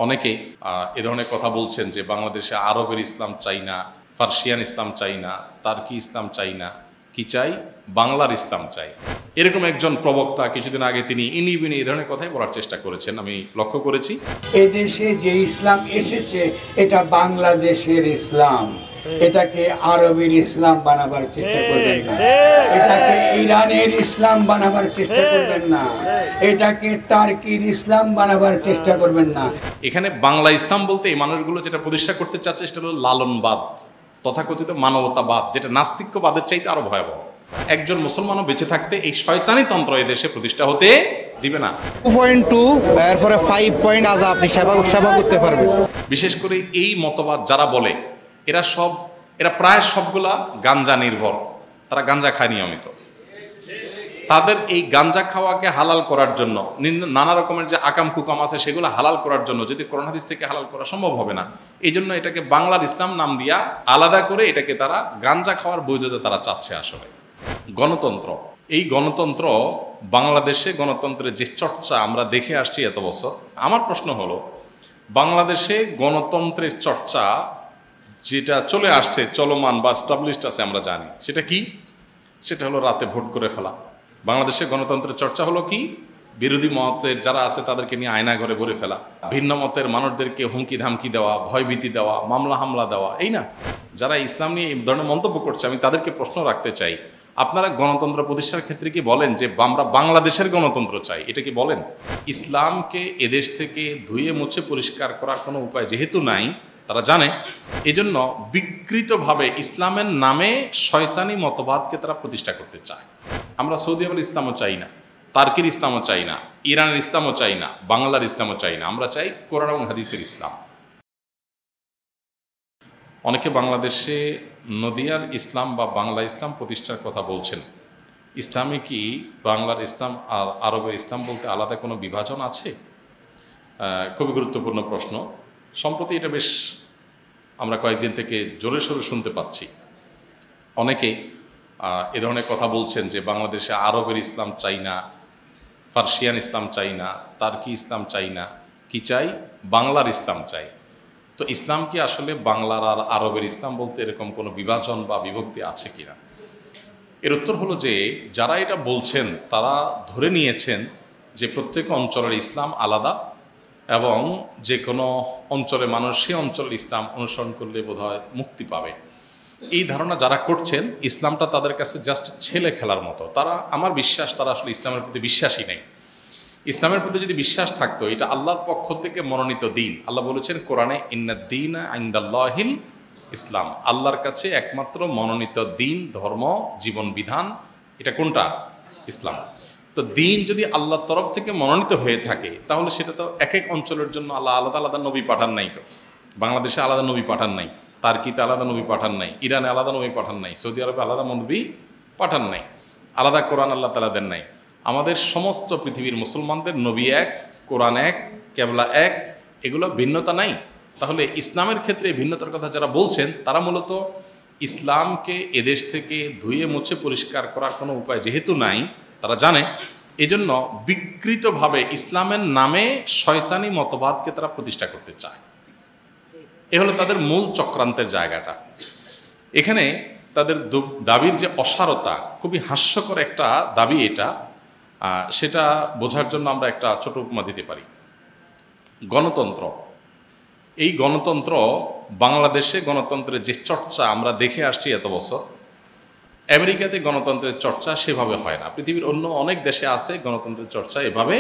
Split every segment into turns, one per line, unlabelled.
অনেকে এ ধরনের কথা বলছেন যে বাংলাদেশে আরবের ইসলাম চাই না, ফার্সিয়ান ইসলাম চাই না, তার্কি ইসলাম চাই না, কি চাই? বাংলার ইসলাম চাই। এরকম একজন প্রবক্তা কিছুদিন আগে তিনি ইনিবিনি এই ধরনের কথাই বলার চেষ্টা করেছেন, আমি লক্ষ্য করেছি।
এদেশে যে ইসলাম এসেছে এটা বাংলাদেশের ইসলাম, এটাকে আরবের ইসলাম বানাবার চেষ্টা করবেন না, এটাকে ইরানের ইসলাম বানাবার চেষ্টা করবেন না, এটাকে টার্কির ইসলাম বানাবার চেষ্টা করবেন না।
এখানে বাংলা ইসলাম বলতে এই মানুষগুলো যেটা প্রতিষ্ঠা করতে চাচ্ছে সেটা হলো লালনবাদ, তথাকথিত মানবতাবাদ, যেটা নাস্তিক্যবাদের চাইতে আরো ভয়াবহ। একজন মুসলমানও বেঁচে থাকতে এই শয়তানি তন্ত্র এই দেশে প্রতিষ্ঠা হতে দিবে না।
2.2 এরপরে 5 পয়েন্ট আজ আপনি সেবা করতে পারবেন।
বিশেষ করে এই মতবাদ যারা বলে এরা প্রায় সবগুলা গাঞ্জা নির্ভর, তারা গাঞ্জা খায় নিয়মিত। তাদের এই গাঞ্জা খাওয়াকে হালাল করার জন্য নানা রকমের যে আকাম কুকাম আছে সেগুলো হালাল করার জন্য যদি কোরআন হাদিস থেকে হালাল করা সম্ভব হবে না, এই জন্য এটাকে বাংলার ইসলাম নাম দিয়া আলাদা করে এটাকে তারা গাঞ্জা খাওয়ার বৈধতা তারা চাচ্ছে। আসলে গণতন্ত্র, এই গণতন্ত্র বাংলাদেশে গণতন্ত্রের যে চর্চা আমরা দেখে আসছি এত বছর, আমার প্রশ্ন হলো বাংলাদেশে গণতন্ত্রের চর্চা যেটা চলে আসছে, চলমান বা স্টাবলিশড আছে আমরা জানি, সেটা কি? সেটা হলো রাতে ভোট করে ফেলা। বাংলাদেশে গণতন্ত্রের চর্চা হলো কি? বিরোধী মতের যারা আছে তাদেরকে নিয়ে আয়না ঘরে ভরে ফেলা, ভিন্ন মতের মানুষদেরকে হুমকি ধামকি দেওয়া, ভয়ভীতি দেওয়া, মামলা হামলা দেওয়া। এই না, যারা ইসলাম নিয়ে এই ধরনের মন্তব্য করছে আমি তাদেরকে প্রশ্ন রাখতে চাই, আপনারা গণতন্ত্র প্রতিষ্ঠার ক্ষেত্রে কি বলেন যে আমরা বাংলাদেশের গণতন্ত্র চাই? এটা কি বলেন? ইসলামকে এদেশ থেকে ধুয়ে মুছে পরিষ্কার করার কোনো উপায় যেহেতু নাই, তারা জানে, এজন্য বিকৃতভাবে ইসলামের নামে শয়তানি মতবাদকে তারা প্রতিষ্ঠা করতে চায়। আমরা সৌদি আরবের ইসলামও চাই না, তার্কির ইসলামও চাই না, ইরানের ইসলামও চাই না, বাংলার ইসলামও চাই না, আমরা চাই কোরআন এবং হাদিসের ইসলাম। অনেকে বাংলাদেশে নদিয়ার ইসলাম বা বাংলা ইসলাম প্রতিষ্ঠার কথা বলছেন। ইসলামে কি বাংলার ইসলাম আর আরবের ইসলাম বলতে আলাদা কোনো বিভাজন আছে? খুবই গুরুত্বপূর্ণ প্রশ্ন। সম্প্রতি এটা বেশ আমরা কয়েকদিন থেকে জোরে সোরে শুনতে পাচ্ছি। অনেকে এ ধরনের কথা বলছেন যে বাংলাদেশে আরবের ইসলাম চাই না, ফার্সিয়ান ইসলাম চাই না, তার্কি ইসলাম চাই না, কি চাই? বাংলার ইসলাম চাই। তো ইসলাম কি আসলে বাংলার আর আরবের ইসলাম বলতে এরকম কোনো বিভাজন বা বিভক্তি আছে কিনা? এর উত্তর হলো যে যারা এটা বলছেন তারা ধরে নিয়েছেন যে প্রত্যেক অঞ্চলের ইসলাম আলাদা এবং যে কোনো অঞ্চলে মানুষ সে অঞ্চলের ইসলাম অনুসরণ করলে বোধহয় মুক্তি পাবে। এই ধারণা যারা করছেন, ইসলামটা তাদের কাছে জাস্ট ছেলে খেলার মতো। আমার বিশ্বাস তারা আসলে ইসলামের প্রতি বিশ্বাসী নেই। ইসলামের প্রতি যদি বিশ্বাস থাকতো, এটা আল্লাহর পক্ষ থেকে মনোনীত দিন। আল্লাহ বলেছেন কোরআনে, ইন্নাদ-দীনা ইনদাল্লাহিল ইসলাম, আল্লাহর কাছে একমাত্র মনোনীত দিন, ধর্ম, জীবন বিধান, এটা কোনটা? ইসলাম। তো দিন যদি আল্লাহর তরফ থেকে মনোনীত হয়ে থাকে তাহলে সেটা তো এক এক অঞ্চলের জন্য আল্লাহ আলাদা আলাদা নবী পাঠান নাই। তো বাংলাদেশে আলাদা নবী পাঠান নাই, তার্কিতে আলাদা নবী পাঠান নাই, ইরানে আলাদা নবী পাঠান নাই, সৌদি আরবে আলাদা নবী পাঠান নাই, আলাদা কোরআন আল্লাহ তাআলা দেন নাই। আমাদের সমস্ত পৃথিবীর মুসলমানদের নবী এক, কোরআন এক, কেবলা এক, এগুলো ভিন্নতা নাই। তাহলে ইসলামের ক্ষেত্রে ভিন্নতার কথা যারা বলছেন তারা মূলত ইসলামকে এদেশ থেকে ধুয়ে মুছে পরিষ্কার করার কোনো উপায় যেহেতু নাই, তারা জানে, এজন্য বিকৃতভাবে ইসলামের নামে শয়তানি মতবাদকে তারা প্রতিষ্ঠা করতে চায়। এ হলো তাদের মূল চক্রান্তের জায়গাটা। এখানে তাদের দাবির যে অসারতা, খুবই হাস্যকর একটা দাবি এটা, সেটা বোঝার জন্য আমরা একটা ছোট উপমা দিতে পারি। গণতন্ত্র, এই গণতন্ত্র বাংলাদেশে গণতন্ত্রের যে চর্চা আমরা দেখে আসছি এত বছর, আমেরিকাতে গণতন্ত্রের চর্চা সেভাবে হয় না। পৃথিবীর অন্য অনেক দেশে আছে গণতন্ত্রের চর্চা এভাবে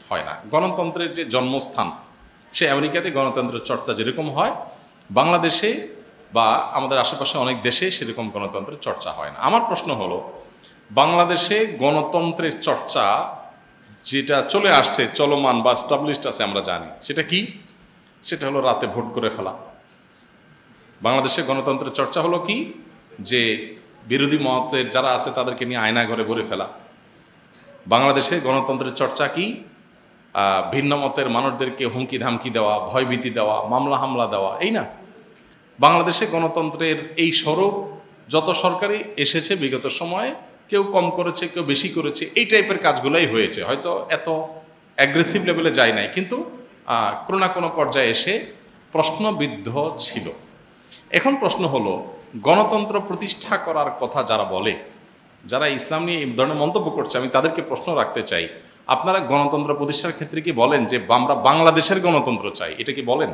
হয় না। গণতন্ত্রের যে জন্মস্থান সে আমেরিকাতে গণতন্ত্রের চর্চা যেরকম হয়, বাংলাদেশে বা আমাদের আশেপাশে অনেক দেশে সেরকম গণতন্ত্রের চর্চা হয় না। আমার প্রশ্ন হলো, বাংলাদেশে গণতন্ত্রের চর্চা যেটা চলে আসছে, চলমান বা স্টাবলিশড আছে আমরা জানি, সেটা কি? সেটা হলো রাতে ভোট করে ফেলা। বাংলাদেশে গণতন্ত্রের চর্চা হলো কি? যে বিরোধী মতের যারা আছে তাদেরকে নিয়ে আয়না ঘরে ভরে ফেলা। বাংলাদেশে গণতন্ত্রের চর্চা কি? ভিন্ন মতের মানুষদেরকে হুমকি ধামকি দেওয়া, ভয়ভীতি দেওয়া, মামলা হামলা দেওয়া। এই না, বাংলাদেশে গণতন্ত্রের এই স্বরূপ যত সরকারি এসেছে বিগত সময়ে, কেউ কম করেছে, কেউ বেশি করেছে, এই টাইপের কাজগুলোই হয়েছে। হয়তো এত অ্যাগ্রেসিভ লেভেলে যায় নাই, কিন্তু কোনো না কোনো পর্যায়ে এসে প্রশ্নবিদ্ধ ছিল। এখন প্রশ্ন হলো, গণতন্ত্র প্রতিষ্ঠা করার কথা যারা বলে, যারা ইসলাম নিয়ে এই ধরনের মন্তব্য করছে, আমি তাদেরকে প্রশ্ন রাখতে চাই, আপনারা গণতন্ত্র প্রতিষ্ঠার ক্ষেত্রে কি বলেন যে আমরা বাংলাদেশের গণতন্ত্র চাই? এটা কি বলেন?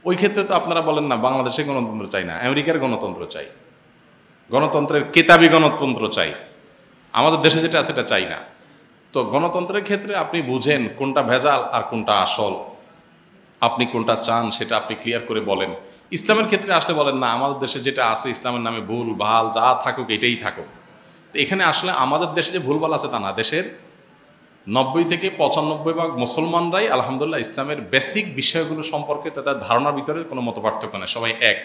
ওই ক্ষেত্রে তো আপনারা বলেন না বাংলাদেশের গণতন্ত্র চাই না, আমেরিকার গণতন্ত্র চাই, গণতন্ত্রের কেতাবি গণতন্ত্র চাই, আমাদের দেশে যেটা আছে সেটা চাই না। তো গণতন্ত্রের ক্ষেত্রে আপনি বুঝেন কোনটা ভেজাল আর কোনটা আসল, আপনি কোনটা চান সেটা আপনি ক্লিয়ার করে বলেন। ইসলামের ক্ষেত্রে আসলে বলেন না আমাদের দেশে যেটা আছে ইসলামের নামে ভুল ভাল যা থাকুক এটাই থাকুক। তো এখানে আসলে আমাদের দেশে যে ভুলভাল আছে তা না, দেশের 90 থেকে 95% মুসলমানরাই আলহামদুলিল্লাহ ইসলামের বেসিক বিষয়গুলো সম্পর্কে তাদের ধারণার ভিতরে কোনো মতপার্থক্য নেই, সবাই এক।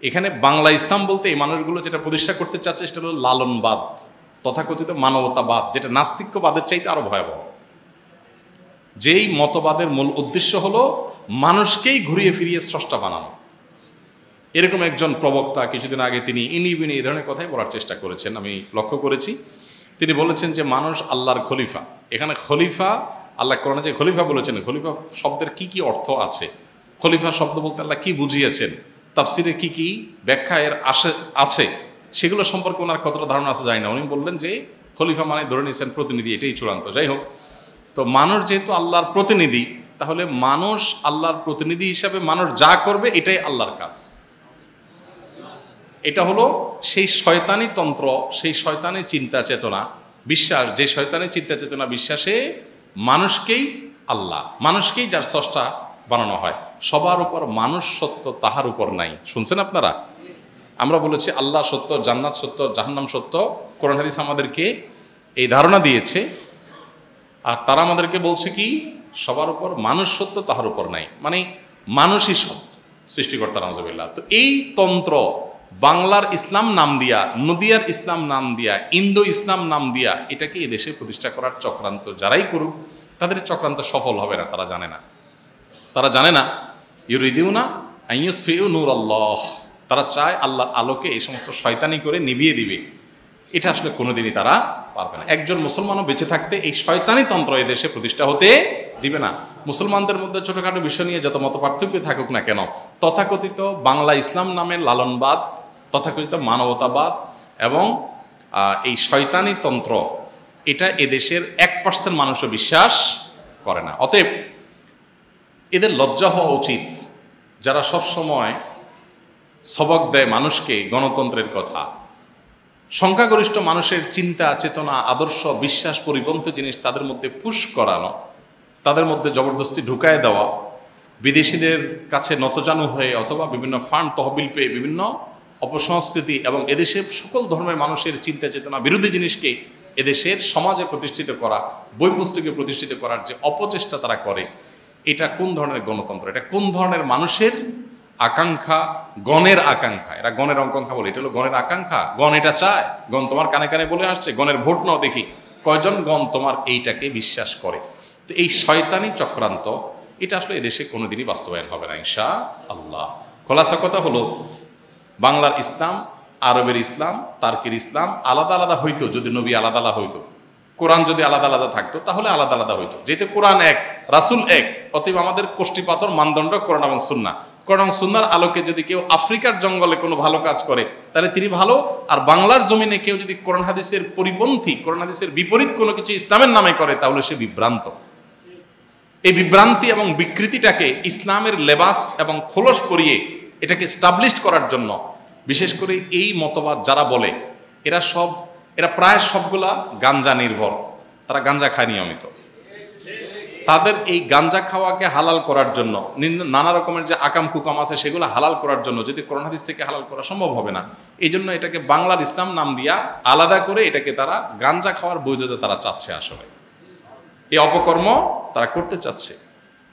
এখানে বাংলা ইসলাম বলতে এই মানুষগুলো যেটা প্রতিষ্ঠা করতে চাচ্ছে সেটা হলো লালনবাদ, তথাকথিত মানবতাবাদ, যেটা নাস্তিক্যবাদের চাইতে আরো ভয়াবহ। যেই মতবাদের মূল উদ্দেশ্য হলো মানুষকেই ঘুরিয়ে ফিরিয়ে স্রষ্টা বানানো। এরকম একজন প্রবক্তা কিছুদিন আগে তিনি ইনিবিনি এই ধরনের কথাই বলার চেষ্টা করেছেন, আমি লক্ষ্য করেছি। তিনি বলেছেন যে মানুষ আল্লাহর খলিফা। এখানে খলিফা, আল্লাহ কোরআনে যে খলিফা বলেছেন, খলিফা শব্দের কি কি অর্থ আছে, খলিফা শব্দ বলতে আল্লাহ কি বুঝিয়েছেন, তাফসিরে কি কি ব্যাখ্যা এর আছে সেগুলো সম্পর্কে ওনার কতটা ধারণা আছে জানি না। উনি বললেন যে খলিফা মানে ধরে নিয়েছেন প্রতিনিধি, এটাই চূড়ান্ত। যাই হোক, তো মানুষ যেহেতু আল্লাহর প্রতিনিধি, তাহলে মানুষ আল্লাহর প্রতিনিধি হিসাবে মানুষ যা করবে এটাই আল্লাহর কাজ। এটা হলো সেই শয়তানি তন্ত্র, সেই শয়তানি চিন্তা চেতনা বিশ্বাস, যে শয়তানি চিন্তা চেতনা বিশ্বাসে মানুষকেই আল্লাহ, মানুষকেই যার স্রষ্টা বানানো হয়। সবার উপর মানুষ সত্য, তাহার উপর নাই। শুনছেন আপনারা? আমরা বলেছি আল্লাহ সত্য, জান্নাত সত্য, জাহান্নাম সত্য। কোরআন হাদিস আমাদেরকে এই ধারণা দিয়েছে, আর তারা আমাদেরকে বলছে কি সবার উপর মানুষ সত্য, তাহার উপর নাই, মানে মানুষই সত্য, সৃষ্টিকর্তা নাউজুবিল্লাহ। তো এই তন্ত্র বাংলার ইসলাম নাম দিয়া, নদিয়ার ইসলাম নাম দিয়া, ইন্দো ইসলাম নাম দিয়া এটাকে এই দেশে প্রতিষ্ঠা করার চক্রান্ত যারাই করুক তাদের চক্রান্ত সফল হবে না। তারা জানে না, তারা জানে না ইউরিদিউনা আইয়ুতফিউ নূরাল্লাহ, তারা চায় আল্লাহর আলোকে এই সমস্ত শয়তানি করে নিভিয়ে দিবে। এটা আসলে কোনোদিনই তারা পারবে না। একজন মুসলমানও বেঁচে থাকতে এই শয়তানি তন্ত্র এই দেশে প্রতিষ্ঠা হতে দিবে না। মুসলমানদের মধ্যে ছোটোখাটো বিষয় নিয়ে যত মত পার্থক্য থাকুক না কেন, তথাকথিত বাংলা ইসলাম নামের লালনবাদ, তথাকথিত মানবতাবাদ এবং এই শয়তানি তন্ত্র, এটা এদেশের 1% মানুষও বিশ্বাস করে না। অতএব এদের লজ্জা হওয়া উচিত, যারা সবসময় সবক দেয় মানুষকে গণতন্ত্রের কথা। সংখ্যাগরিষ্ঠ মানুষের চিন্তা চেতনা আদর্শ বিশ্বাস পরিপন্থী জিনিস তাদের মধ্যে পুশ করানো, তাদের মধ্যে জবরদস্তি ঢুকায় দেওয়া, বিদেশিদের কাছে নতজানু হয়ে অথবা বিভিন্ন ফান্ড তহবিল পেয়ে বিভিন্ন অপসংস্কৃতি এবং এদেশের সকল ধর্মের মানুষের চিন্তা চেতনা বিরোধী জিনিসকে এদেশের সমাজে প্রতিষ্ঠিত করা, বই পুস্তকে প্রতিষ্ঠিত করার যে অপচেষ্টা তারা করে, এটা কোন ধরনের গণতন্ত্র, এটা কোন ধরনের মানুষের আকাঙ্ক্ষা, গণের আকাঙ্ক্ষা। এরা গণের আকাঙ্ক্ষা বলে, এটা হলো গণের আকাঙ্ক্ষা। গণ এটা চায়, গণ তোমার কানে কানে বলে আসছে, গণের ভোট নাও দেখি কয়জন গণ তোমার এইটাকে বিশ্বাস করে। তো এই শয়তানি চক্রান্ত এটা আসলে এদেশে কোনোদিনই বাস্তবায়ন হবে না ইনশাআল্লাহ। খোলাসা কথা হলো, বাংলার ইসলাম, আরবের ইসলাম, তার্কের ইসলাম আলাদা আলাদা হইতো যদি নবী আলাদা আলাদা হইতো, কোরআন যদি আলাদা আলাদা থাকতো তাহলে আলাদা আলাদা হইতো। যেহেতু কোরআন এক, রাসূল এক, অতএব আমাদের কোষ্ঠীপাতর মানদণ্ড কোরআন এবং সুন্নাহ। কোরআন এবং সুন্নাহর আলোকে যদি কেউ আফ্রিকার জঙ্গলে কোনো ভালো কাজ করে তাহলে তিনি ভালো, আর বাংলার জমিনে কেউ যদি কোরআন হাদিসের পরিপন্থী, কোরআন হাদিসের বিপরীত কোনো কিছু ইসলামের নামে করে তাহলে সে বিভ্রান্ত। এই বিভ্রান্তি এবং বিকৃতিটাকে ইসলামের লেবাস এবং খোলস পরিয়ে এটাকে স্টাবলিশ করার জন্য, বিশেষ করে এই মতবাদ যারা বলে, এরা প্রায় সবগুলা গাঞ্জা নির্ভর, তারা গাঞ্জা খায় নিয়মিত। তাদের এই গাঞ্জা খাওয়াকে হালাল করার জন্য নানা রকমের যে আকাম কুকাম আছে সেগুলো হালাল করার জন্য যদি কোরআন হাদিস থেকে হালাল করা সম্ভব হবে না, এই জন্য এটাকে বাংলার ইসলাম নাম দিয়া আলাদা করে এটাকে তারা গাঞ্জা খাওয়ার বৈধতা তারা চাচ্ছে। আসলে এই অপকর্ম তারা করতে চাচ্ছে।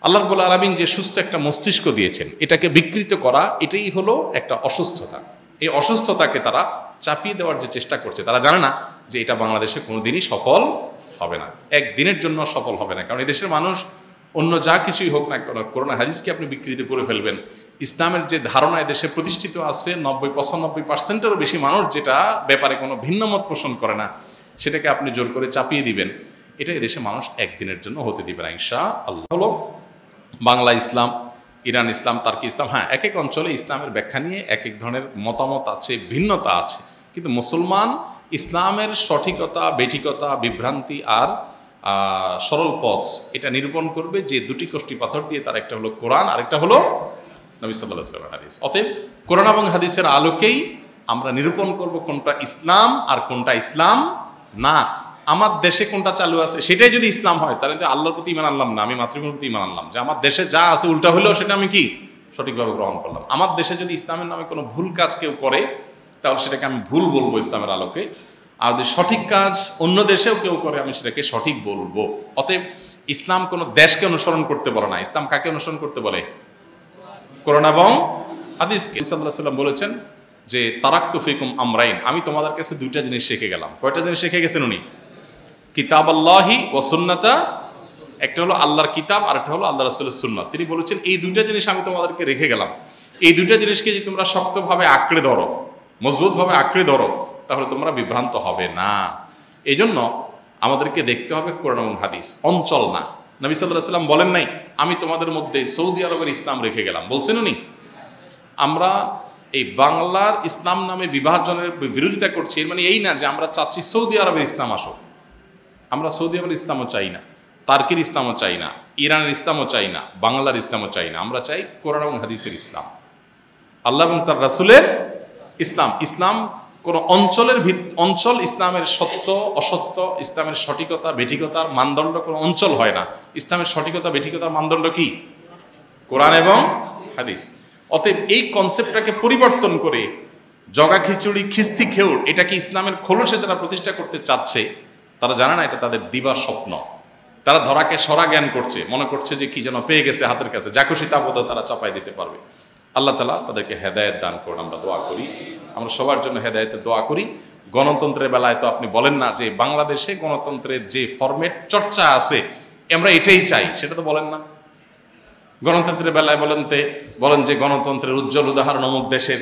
আল্লাহ রাব্বুল আলামিন যে সুস্থ একটা মস্তিষ্ক দিয়েছেন, এটাকে বিকৃত করা এটাই হলো একটা অসুস্থতা। এই অসুস্থতাকে তারা চাপিয়ে দেওয়ার যে চেষ্টা করছে, তারা জানে না যে এটা বাংলাদেশে কোনোদিনই সফল হবে না, একদিনের জন্য সফল হবে না। কারণ এই দেশের মানুষ অন্য যা কিছুই হোক না কেন, কোরআন হাদিসকে আপনি বিকৃত করে ফেলবেন, ইসলামের যে ধারণা এদেশে প্রতিষ্ঠিত আছে 90-95%-এরও বেশি মানুষ যেটা ব্যাপারে কোনো ভিন্ন মত পোষণ করে না, সেটাকে আপনি জোর করে চাপিয়ে দিবেন। এটা এদেশে মানুষ একদিনের জন্য হতে দিবে না ইনশাআল্লাহ। হলো বাংলা ইসলাম, ইরান ইসলাম, তার্কি ইসলাম। হ্যাঁ, এক এক অঞ্চলে ইসলামের ব্যাখ্যা নিয়ে এক এক ধরনের মতামত আছে, ভিন্নতা আছে, কিন্তু মুসলমান ইসলামের সঠিকতা, বেঠিকতা, বিভ্রান্তি আর সরল পথ এটা নিরূপণ করবে যে দুটি কষ্টি পাথর দিয়ে, তার একটা হলো কোরআন, আরেকটা হলো নবী সাল্লাল্লাহু আলাইহি ওয়াসাল্লামের হাদিস। অতএব কোরআন এবং হাদিসের আলোকেই আমরা নিরূপণ করব কোনটা ইসলাম আর কোনটা ইসলাম না। আমার দেশে কোনটা চালু আছে সেটাই যদি ইসলাম হয়, তাহলে তো আল্লাহর প্রতি ঈমান আনলাম না, আমি মাতৃভূমির প্রতি ঈমান আনলাম। যে আমার দেশে যা আছে উল্টা হলেও সেটা আমি কি সঠিকভাবে গ্রহণ করলাম। আমার দেশে যদি ইসলামের নামে কোনো ভুল কাজ কেউ করে, তাহলে সেটাকে আমি ভুল বলবো ইসলামের আলোকে। আর যদি সঠিক কাজ অন্য দেশেও কেউ করে, আমি সেটাকে সঠিক বলবো। অতএব ইসলাম কোনো দেশকে অনুসরণ করতে বলে না। ইসলাম কাকে অনুসরণ করতে বলে? কোরআন এবং হাদিসকে। সাল্লাল্লাহু আলাইহি ওয়াসাল্লাম বলেছেন যে তারাকতু ফিকুম আমরাইন, আমি তোমাদের কাছে দুইটা জিনিস শিখে গেলাম। কয়টা জিনিস শিখে গেছেন উনি? কিতাবাল্লাহি ওয়া সুন্নাতা, একটা হলো আল্লাহর কিতাব আর একটা হলো আল্লাহ রাসূলের সুন্নাত। তিনি বলেছেন এই দুইটা জিনিস আমি তোমাদেরকে রেখে গেলাম। এই দুইটা জিনিসকে যদি তোমরা শক্তভাবে আঁকড়ে ধরো, মজবুতভাবে আঁকড়ে ধরো, তাহলে তোমরা বিভ্রান্ত হবে না। এই জন্য আমাদেরকে দেখতে হবে কোরআন এবং হাদিস, অঞ্চল না। নবী সাল্লাল্লাহু আলাইহি ওয়াসাল্লাম বলেন নাই আমি তোমাদের মধ্যে সৌদি আরবের ইসলাম রেখে গেলাম, বলছেন উনি? আমরা এই বাংলার ইসলাম নামে বিভাজনের বিরোধিতা করছি, এর মানে এই না যে আমরা চাচ্ছি সৌদি আরবের ইসলাম আসো। আমরা সৌদি আরবের ইসলামও চাই না, তার্কির ইসলামও চাই না, ইরানের ইসলামও চাই না, বাংলার ইসলামও চাই না। আমরা চাই কোরআন এবং হাদিসের ইসলাম, আল্লাহ এবং তার রাসূলের ইসলাম। ইসলাম কোনো অঞ্চল ইসলামের সত্য অসত্য, ইসলামের সঠিকতা বেঠিকতার মানদণ্ড কোনো অঞ্চল হয় না। ইসলামের সঠিকতা বেঠিকতার মানদণ্ড কি? কোরআন এবং হাদিস। অতএব এই কনসেপ্টটাকে পরিবর্তন করে জগা খিচুড়ি খিস্তি খেউড় এটাকে ইসলামের খোলসে যারা প্রতিষ্ঠা করতে চাচ্ছে, তারা জানে না এটা তাদের দিবার স্বপ্ন। তারা ধরাকে সরা জ্ঞান করছে, মনে করছে যে কি যেন পেয়ে গেছে হাতের কাছে, যা খুশি তা বোধহয় তারা চাপাই দিতে পারবে। আল্লাহ তাআলা তাদেরকে হেদায়েত দান করুন, আমরা দোয়া করি। আমরা সবার জন্য হেদায়েতের দোয়া করি। গণতন্ত্রের বেলায় তো আপনি বলেন না যে বাংলাদেশে গণতন্ত্রের যে ফরম্যাট চর্চা আছে আমরা এটাই চাই, সেটা তো বলেন না। গণতন্ত্রের বেলায় বলেন যে গণতন্ত্রের উজ্জ্বল উদাহরণ অমুক দেশের,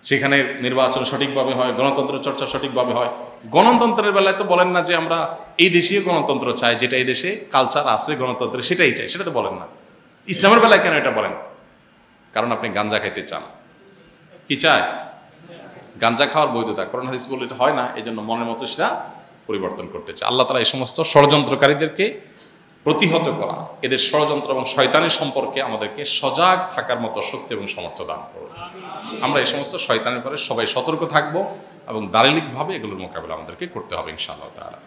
সেখানে নির্বাচন সঠিকভাবে হয়, গণতন্ত্রের চর্চা সঠিকভাবে হয়। গণতন্ত্রের বেলায় তো বলেন না যে আমরা এই দেশীয় গণতন্ত্র চাই, যেটা এই দেশে কালচার আছে গণতন্ত্রের সেটাই চাই, সেটা তো বলেন না। ইসলামের বেলায় কেন এটা বলেন? কারণ আপনি গাঞ্জা খাইতে চান। কি চায়? গাঞ্জা খাওয়ার বৈধতা। কোরআন হাদিস বলে এটা হয় না, এই জন্য মনের মতো সেটা পরিবর্তন করতে চায়। আল্লাহ তাআলা এই সমস্ত ষড়যন্ত্রকারীদেরকে প্রতিহত করা, এদের ষড়যন্ত্র এবং শয়তানের সম্পর্কে আমাদেরকে সজাগ থাকার মতো শক্তি এবং সামর্থ্য দান করুন। আমরা এই সমস্ত শয়তানের পরে সবাই সতর্ক থাকবো এবং দালিলিকভাবে এগুলোর মোকাবিলা আমাদেরকে করতে হবে ইনশাআল্লাহ তাআলা।